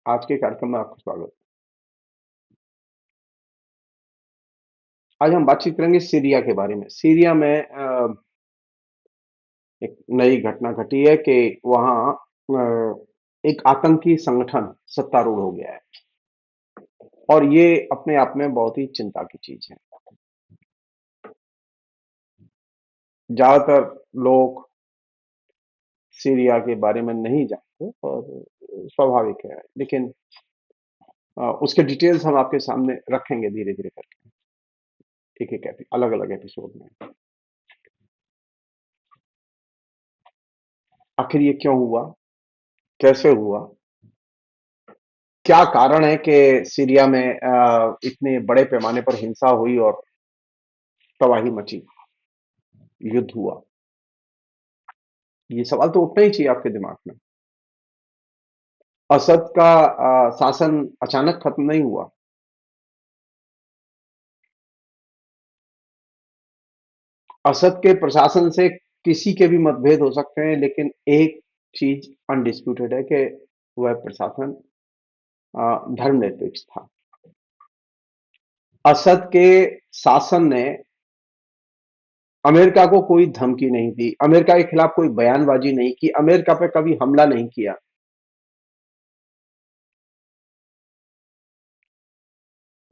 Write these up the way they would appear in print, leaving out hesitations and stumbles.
आज के कार्यक्रम में आपका स्वागत। आज हम बातचीत करेंगे सीरिया के बारे में। सीरिया में एक नई घटना घटी है कि वहाँ एक आतंकी संगठन सत्तारूढ़ हो गया है और ये अपने आप में बहुत ही चिंता की चीज है। ज्यादातर लोग सीरिया के बारे में नहीं जानते और स्वाभाविक है, लेकिन उसके डिटेल्स हम आपके सामने रखेंगे धीरे धीरे करके, एक एक अलग अलग एपिसोड में। आखिर ये क्यों हुआ, कैसे हुआ, क्या कारण है कि सीरिया में इतने बड़े पैमाने पर हिंसा हुई और तबाही मची, युद्ध हुआ। ये सवाल तो उठना ही चाहिए आपके दिमाग में। असद का शासन अचानक खत्म नहीं हुआ। असद के प्रशासन से किसी के भी मतभेद हो सकते हैं, लेकिन एक चीज अनडिस्प्यूटेड है कि वह प्रशासन धर्मनिरपेक्ष था। असद के शासन ने अमेरिका को कोई धमकी नहीं दी, अमेरिका के खिलाफ कोई बयानबाजी नहीं की, अमेरिका पे कभी हमला नहीं किया।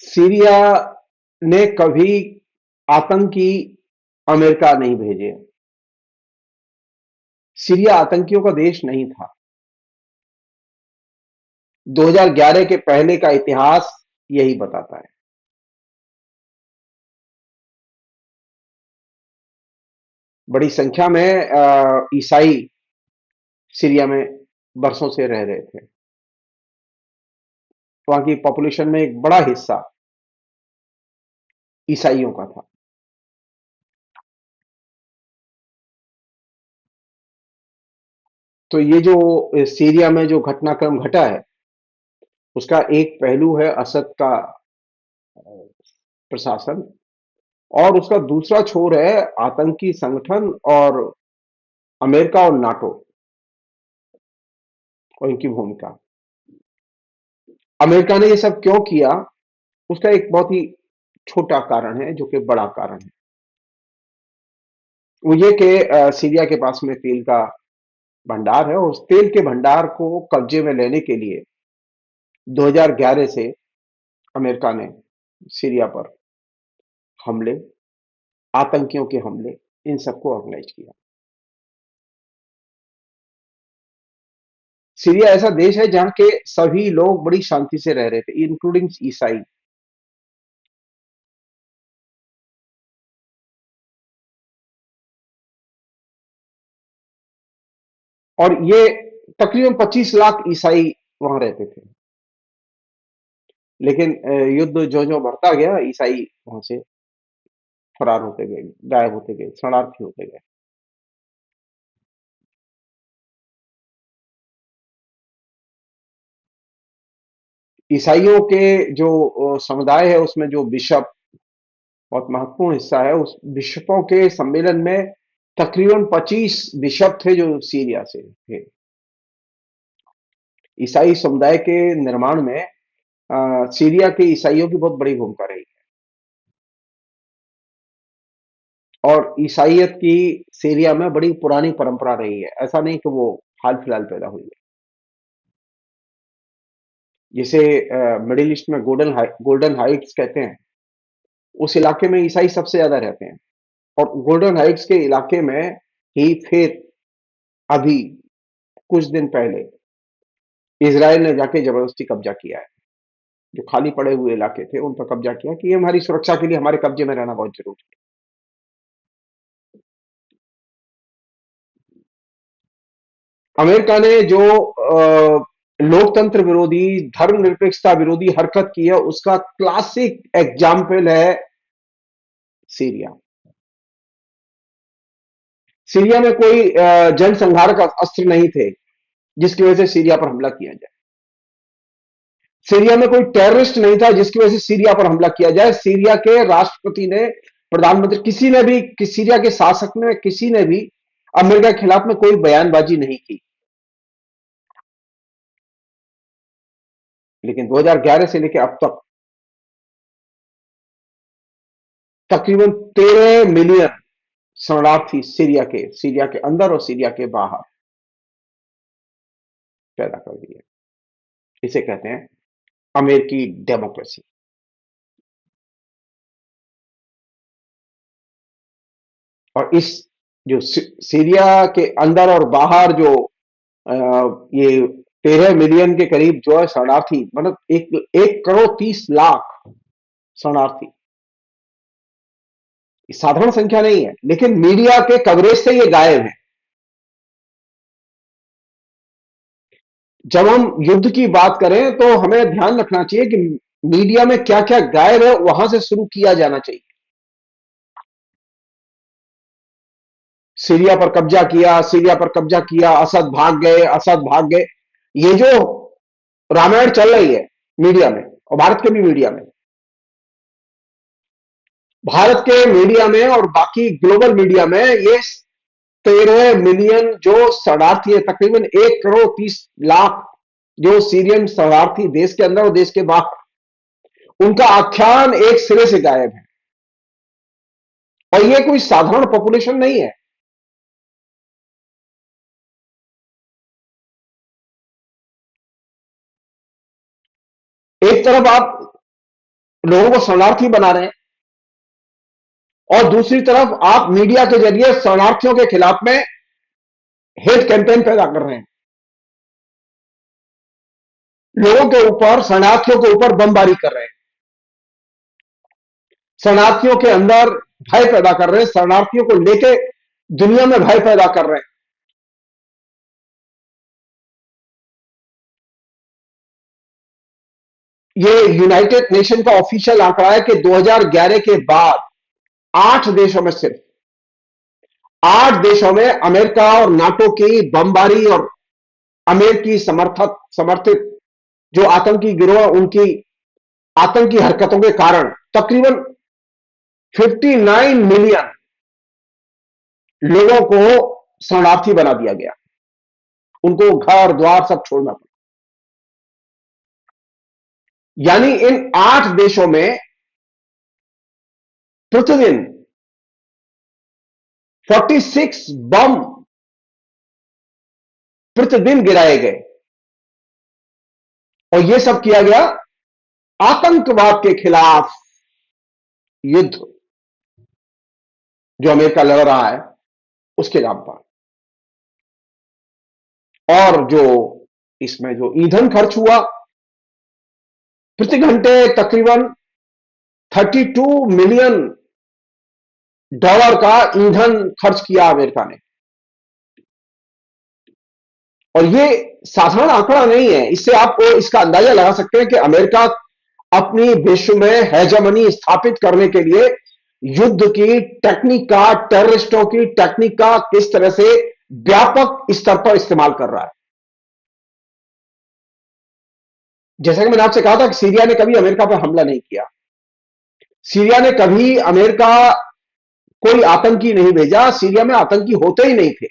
सीरिया ने कभी आतंकी अमेरिका नहीं भेजे। सीरिया आतंकियों का देश नहीं था। 2011 के पहले का इतिहास यही बताता है। बड़ी संख्या में ईसाई सीरिया में बरसों से रह रहे थे। वहां की पॉपुलेशन में एक बड़ा हिस्सा ईसाइयों का था। तो ये जो सीरिया में जो घटनाक्रम घटा है, उसका एक पहलू है असद का प्रशासन, और उसका दूसरा छोर है आतंकी संगठन और अमेरिका और नाटो और इनकी भूमिका। अमेरिका ने ये सब क्यों किया, उसका एक बहुत ही छोटा कारण है जो कि बड़ा कारण है। वो ये कि सीरिया के पास में तेल का भंडार है और उस तेल के भंडार को कब्जे में लेने के लिए 2011 से अमेरिका ने सीरिया पर हमले, आतंकियों के हमले, इन सबको ऑर्गेनाइज किया। सीरिया ऐसा देश है जहां के सभी लोग बड़ी शांति से रह रहे थे, इंक्लूडिंग ईसाई। और ये तकरीबन 25 लाख ईसाई वहां रहते थे। लेकिन युद्ध जो जो बढ़ता गया, ईसाई वहां से फरार होते गए, गायब होते गए, शरणार्थी होते गए। ईसाइयों के जो समुदाय है, उसमें जो बिशप बहुत महत्वपूर्ण हिस्सा है, उस बिशपों के सम्मेलन में तकरीबन 25 बिशप थे जो सीरिया से थे। ईसाई समुदाय के निर्माण में सीरिया के ईसाइयों की बहुत बड़ी भूमिका रही है। और ईसाइयत की सीरिया में बड़ी पुरानी परंपरा रही है, ऐसा नहीं कि वो हाल फिलहाल पैदा हुई है। जिसे मिडिल ईस्ट में गोल्डन हाइट्स कहते हैं, उस इलाके में ईसाई सबसे ज्यादा रहते हैं। और गोल्डन हाइट्स के इलाके में ही फिर अभी कुछ दिन पहले इसराइल ने जाके जबरदस्ती कब्जा किया है। जो खाली पड़े हुए इलाके थे उन पर कब्जा किया कि ये हमारी सुरक्षा के लिए हमारे कब्जे में रहना बहुत जरूरी है। अमेरिका ने जो लोकतंत्र विरोधी, धर्मनिरपेक्षता विरोधी हरकत की है, उसका क्लासिक एग्जाम्पल है सीरिया। सीरिया में कोई जनसंहारक अस्त्र नहीं थे जिसकी वजह से सीरिया पर हमला किया जाए। सीरिया में कोई टेररिस्ट नहीं था जिसकी वजह से सीरिया पर हमला किया जाए। सीरिया के राष्ट्रपति ने, प्रधानमंत्री, किसी ने भी, सीरिया के शासक ने, किसी ने भी अमेरिका के खिलाफ में कोई बयानबाजी नहीं की। लेकिन 2011 से लेकर अब तक तकरीबन 13 मिलियन शरणार्थी सीरिया के अंदर और सीरिया के बाहर पैदा कर दिए। इसे कहते हैं अमेरिकी डेमोक्रेसी। और इस जो सीरिया के अंदर और बाहर जो अ, ये 13 मिलियन के करीब जो है शरणार्थी, मतलब 1 करोड़ 30 लाख शरणार्थी, साधारण संख्या नहीं है, लेकिन मीडिया के कवरेज से ये गायब है। जब हम युद्ध की बात करें तो हमें ध्यान रखना चाहिए कि मीडिया में क्या क्या गायब है, वहां से शुरू किया जाना चाहिए। सीरिया पर कब्जा किया, असद भाग गए, असद भाग गए। ये जो रामायण चल रही है मीडिया में, और भारत के भी मीडिया में, भारत के मीडिया में और बाकी ग्लोबल मीडिया में, ये 13 मिलियन जो शरणार्थी है, तकरीबन 1 करोड़ 30 लाख जो सीरियन शरणार्थी देश के अंदर और देश के बाहर, उनका आख्यान एक सिरे से गायब है। और ये कोई साधारण पॉपुलेशन नहीं है। एक तरफ आप लोगों को शरणार्थी बना रहे हैं, और दूसरी तरफ आप मीडिया के जरिए शरणार्थियों के खिलाफ में हेट कैंपेन पैदा कर रहे हैं। लोगों के ऊपर, शरणार्थियों के ऊपर बमबारी कर रहे हैं, शरणार्थियों के अंदर भय पैदा कर रहे हैं, शरणार्थियों को लेके दुनिया में भय पैदा कर रहे हैं। ये यूनाइटेड नेशन का ऑफिशियल आंकड़ा है कि 2011 के बाद 8 देशों में, सिर्फ 8 देशों में अमेरिका और नाटो की बमबारी और अमेरिकी समर्थित जो आतंकी गिरोह, उनकी आतंकी हरकतों के कारण तकरीबन 59 मिलियन लोगों को शरणार्थी बना दिया गया। उनको घर द्वार सब छोड़ना पड़ा। यानी इन 8 देशों में प्रतिदिन 46 बम प्रतिदिन गिराए गए। और यह सब किया गया आतंकवाद के खिलाफ युद्ध जो अमेरिका लड़ रहा है उसके नाम पर। और जो इसमें जो ईंधन खर्च हुआ, प्रति घंटे तकरीबन 32 मिलियन डॉलर का ईंधन खर्च किया अमेरिका ने। और ये साधारण आंकड़ा नहीं है। इससे आप इसका अंदाजा लगा सकते हैं कि अमेरिका अपनी विश्व में हेजेमनी स्थापित करने के लिए युद्ध की टेक्निक का, टेररिस्टों की टेक्निक का किस तरह से व्यापक स्तर पर इस्तेमाल कर रहा है। जैसा कि मैंने आपसे कहा था कि सीरिया ने कभी अमेरिका पर हमला नहीं किया, सीरिया ने कभी अमेरिका कोई आतंकी नहीं भेजा, सीरिया में आतंकी होते ही नहीं थे।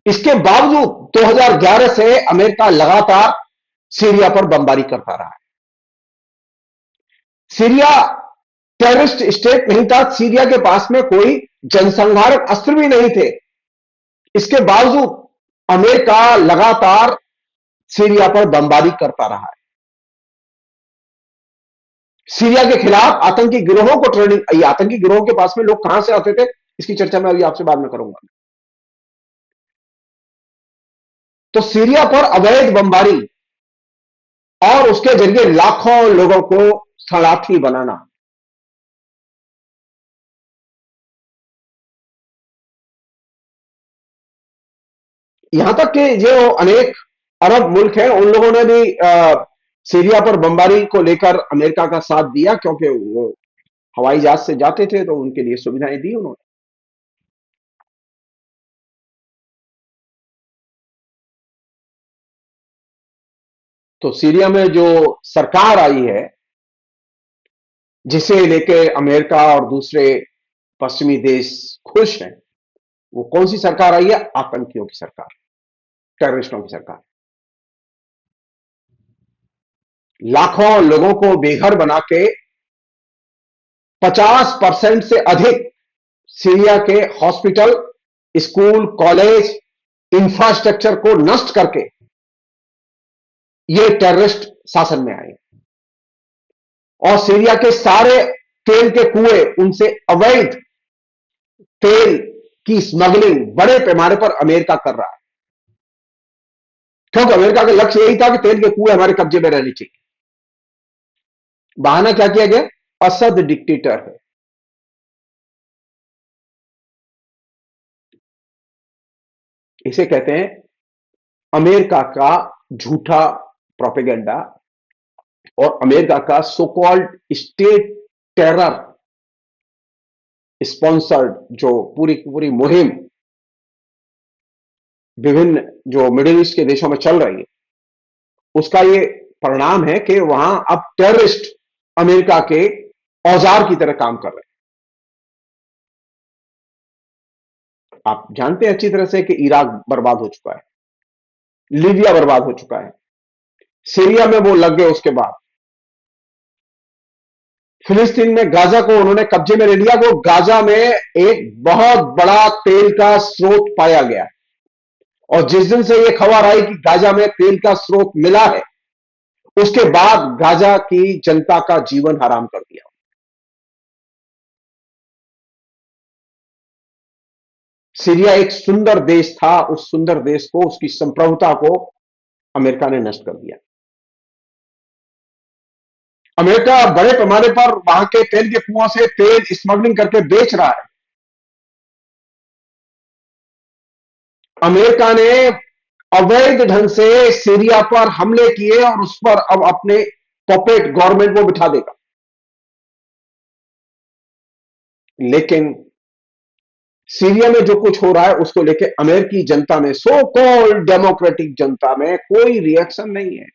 इसके बावजूद 2011 से अमेरिका लगातार सीरिया पर बमबारी करता रहा है। सीरिया टेररिस्ट स्टेट नहीं था, सीरिया के पास में कोई जनसंहारक अस्त्र भी नहीं थे। इसके बावजूद अमेरिका लगातार सीरिया पर बमबारी करता रहा है। सीरिया के खिलाफ आतंकी गिरोहों को ट्रेनिंग, ये आतंकी गिरोहों के पास में लोग कहां से आते थे, इसकी चर्चा मैं अभी आपसे बाद में करूंगा। तो सीरिया पर अवैध बमबारी और उसके जरिए लाखों लोगों को शरणार्थी बनाना, यहां तक कि जो अनेक अरब मुल्क हैं, उन लोगों ने भी सीरिया पर बमबारी को लेकर अमेरिका का साथ दिया, क्योंकि वो हवाई जहाज से जाते थे तो उनके लिए सुविधाएं दी उन्होंने। तो सीरिया में जो सरकार आई है, जिसे लेके अमेरिका और दूसरे पश्चिमी देश खुश हैं, वो कौन सी सरकार आई है? आतंकियों की सरकार, टेररिस्टों की सरकार। लाखों लोगों को बेघर बना के 50% से अधिक सीरिया के हॉस्पिटल, स्कूल, कॉलेज, इंफ्रास्ट्रक्चर को नष्ट करके ये टेररिस्ट शासन में आए और सीरिया के सारे तेल के कुएं, उनसे अवैध तेल की स्मगलिंग बड़े पैमाने पर अमेरिका कर रहा है, क्योंकि अमेरिका का लक्ष्य यही था कि तेल के कुएं हमारे कब्जे में रहने चाहिए। बहाना क्या किया गया? असद डिक्टेटर है। इसे कहते हैं अमेरिका का झूठा प्रोपेगेंडा और अमेरिका का so called state terror sponsored जो पूरी की पूरी मुहिम विभिन्न जो मिडिल ईस्ट के देशों में चल रही है, उसका ये परिणाम है कि वहां अब टेररिस्ट अमेरिका के औजार की तरह काम कर रहे हैं। आप जानते हैं अच्छी तरह से कि इराक बर्बाद हो चुका है, लीबिया बर्बाद हो चुका है, सीरिया में वो लग गए, उसके बाद फिलिस्तीन में गाजा को उन्होंने कब्जे में ले लिया। वो गाजा में एक बहुत बड़ा तेल का स्रोत पाया गया और जिस दिन से ये खबर आई कि गाजा में तेल का स्रोत मिला है, उसके बाद गाजा की जनता का जीवन हराम कर दिया। सीरिया एक सुंदर देश था, उस सुंदर देश को, उसकी संप्रभुता को अमेरिका ने नष्ट कर दिया। अमेरिका बड़े पैमाने पर वहां के तेल के कुओं से तेल स्मगलिंग करके बेच रहा है। अमेरिका ने अवैध ढंग से सीरिया पर हमले किए और उस पर अब अपने पॉपेट गवर्नमेंट को बिठा देगा। लेकिन सीरिया में जो कुछ हो रहा है उसको लेके अमेरिकी जनता में, सो कॉल्ड डेमोक्रेटिक जनता में, कोई रिएक्शन नहीं है।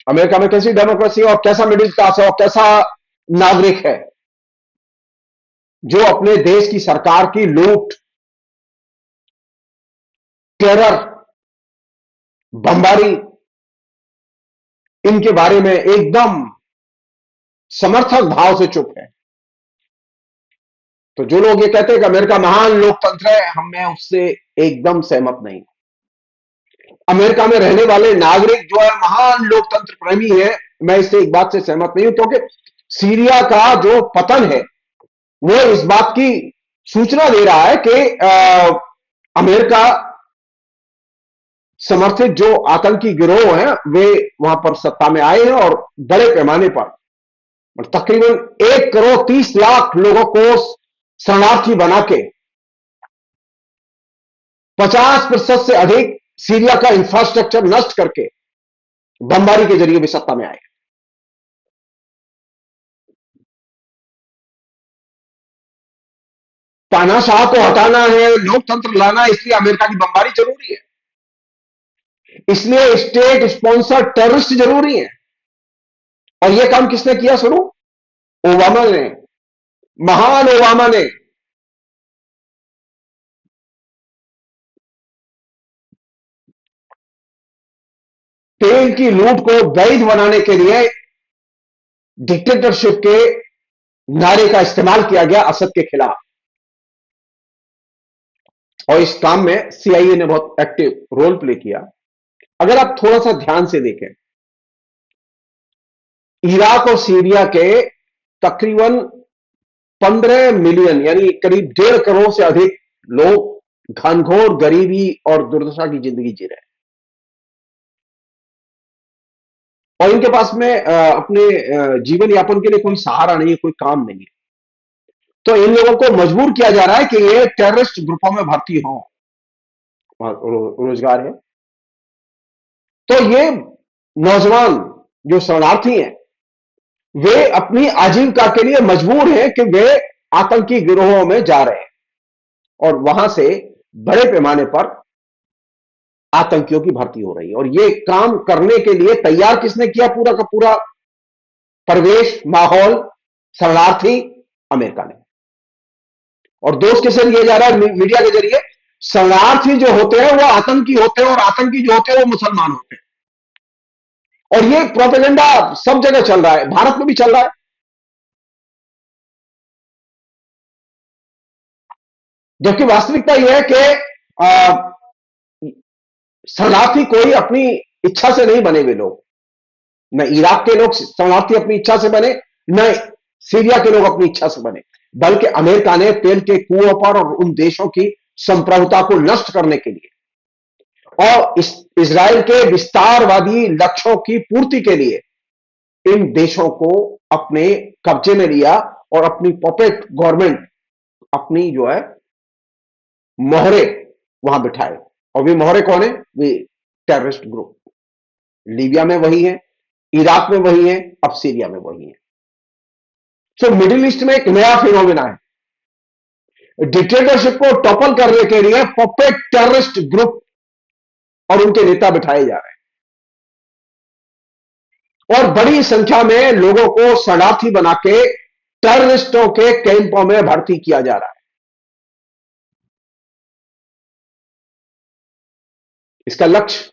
अमेरिका में कैसी डेमोक्रेसी और कैसा मिडिल क्लास है और कैसा नागरिक है जो अपने देश की सरकार की लूट, टेरर, बमबारी, इनके बारे में एकदम समर्थक भाव से चुप है। तो जो लोग ये कहते हैं कि अमेरिका महान लोकतंत्र है, हम मैं उससे एकदम सहमत नहीं। अमेरिका में रहने वाले नागरिक जो है महान लोकतंत्र प्रेमी है, मैं इससे एक बात से सहमत नहीं हूं, क्योंकि सीरिया का जो पतन है वो इस बात की सूचना दे रहा है कि अमेरिका समर्थित जो आतंकी गिरोह हैं वे वहां पर सत्ता में आए हैं और बड़े पैमाने पर तकरीबन 1 करोड़ 30 लाख लोगों को शरणार्थी बना के 50% से अधिक सीरिया का इंफ्रास्ट्रक्चर नष्ट करके बमबारी के जरिए भी सत्ता में आए। तानाशाह को हटाना है, लोकतंत्र लाना है, इसलिए अमेरिका की बमबारी जरूरी है, इसलिए स्टेट स्पॉन्सर्ड टेररिस्ट जरूरी है। और यह काम किसने किया शुरू? ओबामा ने, महान ओबामा ने। तेल की लूट को वैध बनाने के लिए डिक्टेटरशिप के नारे का इस्तेमाल किया गया असद के खिलाफ, और इस काम में सीआईए ने बहुत एक्टिव रोल प्ले किया। अगर आप थोड़ा सा ध्यान से देखें, इराक और सीरिया के तकरीबन 15 मिलियन यानी करीब 1.5 करोड़ से अधिक लोग घनघोर गरीबी और दुर्दशा की जिंदगी जी रहे हैं और इनके पास में अपने जीवन यापन के लिए कोई सहारा नहीं है, कोई काम नहीं है। तो इन लोगों को मजबूर किया जा रहा है कि ये टेररिस्ट ग्रुपों में भर्ती हों और रोजगार है। तो ये नौजवान जो शरणार्थी हैं वे अपनी आजीविका के लिए मजबूर हैं कि वे आतंकी गिरोहों में जा रहे हैं और वहां से बड़े पैमाने पर आतंकियों की भर्ती हो रही है। और ये काम करने के लिए तैयार किसने किया पूरा का पूरा परिवेश, माहौल? शरणार्थी अमेरिका ने। और दोष किसे दिया जा रहा है? मीडिया के जरिए। शरणार्थी जो होते हैं वो आतंकी होते हैं और आतंकी जो होते हैं वो मुसलमान होते हैं। और ये प्रोपेगेंडा सब जगह चल रहा है, भारत में भी चल रहा है। जबकि वास्तविकता यह है कि शरणार्थी कोई अपनी इच्छा से नहीं बने, वे लोग, न इराक के लोग शरणार्थी अपनी इच्छा से बने, न सीरिया के लोग अपनी इच्छा से बने, बल्कि अमेरिका ने तेल के कुओं पर और उन देशों की संप्रभुता को नष्ट करने के लिए और इस्राएल के विस्तारवादी लक्ष्यों की पूर्ति के लिए इन देशों को अपने कब्जे में लिया और अपनी पॉपेट गवर्नमेंट, अपनी जो है मोहरे वहां बिठाए। और वे मोहरे कौन है? वे टेररिस्ट ग्रुप। लीबिया में वही है, इराक में वही है, अब सीरिया में वही है। सो मिडिल ईस्ट में एक नया फिनोमिना है, डिक्टेटरशिप को टॉपल करने के लिए पॉपेट टेररिस्ट ग्रुप और उनके नेता बिठाए जा रहे हैं और बड़ी संख्या में लोगों को शरणार्थी बना के टेररिस्टों के कैंपों में भर्ती किया जा रहा है। इसका लक्ष्य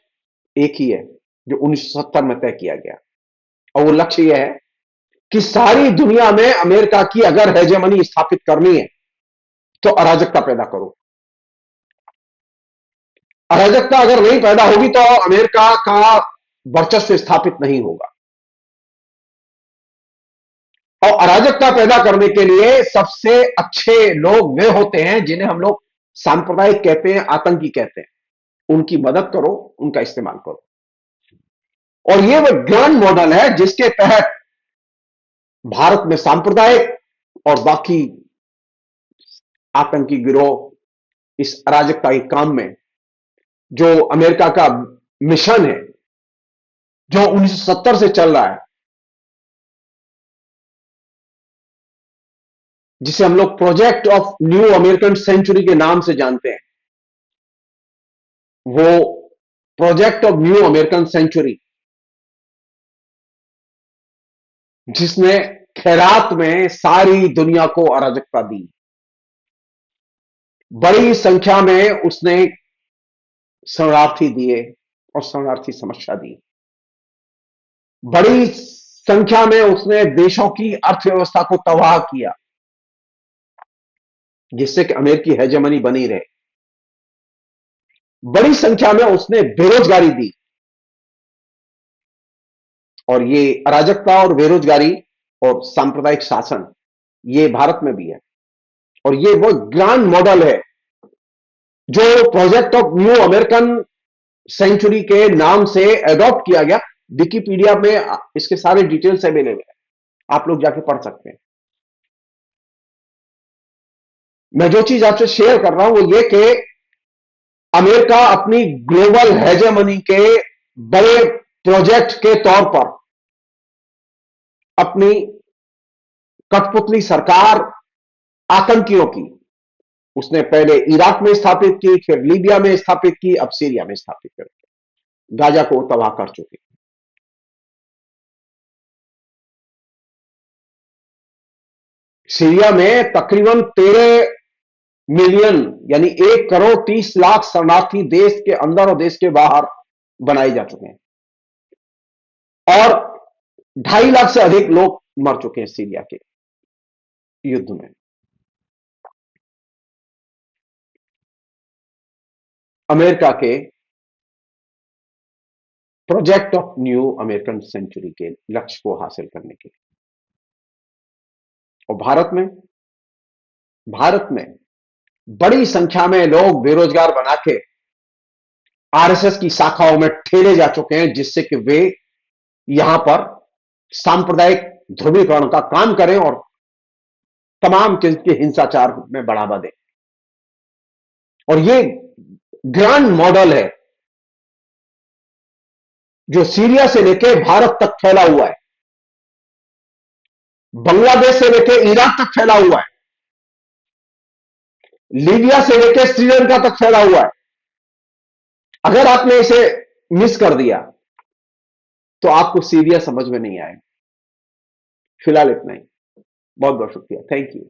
एक ही है जो 1970 में तय किया गया, और वो लक्ष्य यह है कि सारी दुनिया में अमेरिका की अगर हेजेमनी स्थापित करनी है तो अराजकता पैदा करो। अराजकता अगर नहीं पैदा होगी तो अमेरिका का वर्चस्व स्थापित नहीं होगा। और अराजकता पैदा करने के लिए सबसे अच्छे लोग वे होते हैं जिन्हें हम लोग सांप्रदायिक कहते हैं, आतंकी कहते हैं। उनकी मदद करो, उनका इस्तेमाल करो। और यह वो ग्रैंड मॉडल है जिसके तहत भारत में सांप्रदायिक और बाकी आतंकी गिरोह इस अराजकता के काम में, जो अमेरिका का मिशन है जो 1970 से चल रहा है, जिसे हम लोग project of new American century के नाम से जानते हैं, वो project of new American century जिसने खैरात में सारी दुनिया को अराजकता दी, बड़ी संख्या में उसने शरणार्थी दिए और शरणार्थी समस्या दी, बड़ी संख्या में उसने देशों की अर्थव्यवस्था को तबाह किया जिससे कि अमेरिकी हेजेमनी बनी रहे, बड़ी संख्या में उसने बेरोजगारी दी। और ये अराजकता और बेरोजगारी और सांप्रदायिक शासन ये भारत में भी है। और ये वो ग्रैंड मॉडल है जो project of new American century के नाम से एडॉप्ट किया गया। विकिपीडिया में इसके सारे डिटेल्स अवेलेबल है, आप लोग जाके पढ़ सकते हैं। मैं जो चीज आपसे शेयर कर रहा हूं वो ये कि अमेरिका अपनी ग्लोबल हेजेमनी के बड़े प्रोजेक्ट के तौर पर अपनी कठपुतली सरकार आतंकियों की उसने पहले इराक में स्थापित की, फिर लीबिया में स्थापित की, अब सीरिया में स्थापित करके गाजा को तबाह कर चुकी। सीरिया में तकरीबन 13 मिलियन यानी 1 करोड़ 30 लाख शरणार्थी देश के अंदर और देश के बाहर बनाए जा चुके हैं और 2.5 लाख से अधिक लोग मर चुके हैं सीरिया के युद्ध में। अमेरिका के project of new American century के लक्ष्य को हासिल करने के लिए। और भारत में बड़ी संख्या में लोग बेरोजगार बना के आरएसएस की शाखाओं में ठेले जा चुके हैं जिससे कि वे यहां पर सांप्रदायिक ध्रुवीकरण का काम करें और तमाम किस्म के हिंसाचार में बढ़ावा दें। और ये ग्रैंड मॉडल है जो सीरिया से लेकर भारत तक फैला हुआ है, बांग्लादेश से लेकर इराक तक फैला हुआ है, लीबिया से लेकर श्रीलंका तक फैला हुआ है। अगर आपने इसे मिस कर दिया तो आपको सीरिया समझ में नहीं आएगा। फिलहाल इतना ही। बहुत बहुत शुक्रिया, थैंक यू।